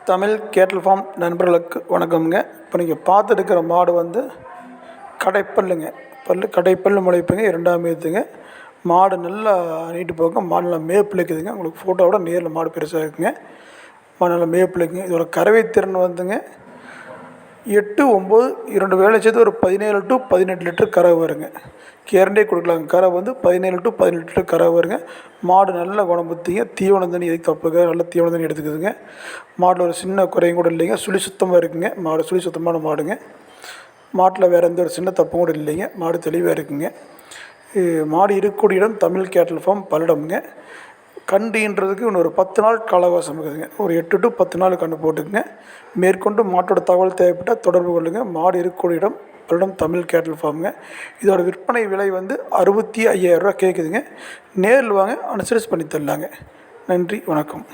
தமிழ் கேட்டல் ஃபார்ம் நண்பர்களுக்கு வணக்கம்ங்க. இப்போ நீங்கள் பார்த்துட்டு இருக்கிற மாடு வந்து கடைப்பல்லுங்க. கடைப்பல் முளைப்புங்க, 2ஆம் ஏத்துங்க. மாடு நல்லா நீட்டு போக, மாடு நல்லா மேய்ப்பிழைக்குதுங்க. உங்களுக்கு ஃபோட்டோவோட நேரில் மாடு பெருசாக இருக்குங்க. மாடு நல்லா மேய்ப்பிழைக்குங்க. இதோட கறவை திறன் வந்துங்க 8, 9 2 வேலை சேர்த்து ஒரு 17 to 18 லிட்டர் கறவை வருங்க. கேரண்டே கொடுக்கலாங்க. கறவை வந்து 17 to 18 லிட்டர் கறவை வருங்க. மாடு நல்ல குணம்புத்திங்க. தீவனம் தண்ணி எதுக்கு தப்புங்க, நல்ல தீவனம் தண்ணி எடுத்துக்குதுங்க. மாட்டில் ஒரு சின்ன குறையும் கூட இல்லைங்க. சுழி சுத்தமாக இருக்குங்க. மாடு சுழி சுத்தமான மாடுங்க. மாட்டில் வேறு எந்த ஒரு சின்ன தப்பும் கூட இல்லைங்க. மாடு தெளிவாக இருக்குங்க. மாடு இருக்கக்கூடிய இடம் தமிழ் கேட்டல் ஃபார்ம் பல்லடம்ங்க. கண்டுன்றதுக்கு இன்னும் ஒரு 10 நாள் காலவாசம் இருக்குதுங்க. ஒரு 8 to 10 நாள் கண்டு போட்டுக்குங்க. மேற்கொண்டு மாட்டோட தகவல் தேவைப்பட்டால் தொடர்பு கொள்ளுங்கள். மாடு இருக்கக்கூடிய இடம் பல்லடம் தமிழ் கேட்டல் ஃபார்முங்க. இதோட விற்பனை விலை வந்து 65,000 ரூபா கேட்குதுங்க. நேரில் வாங்க, அனுசரித்து பண்ணி தரலாங்க. நன்றி, வணக்கம்.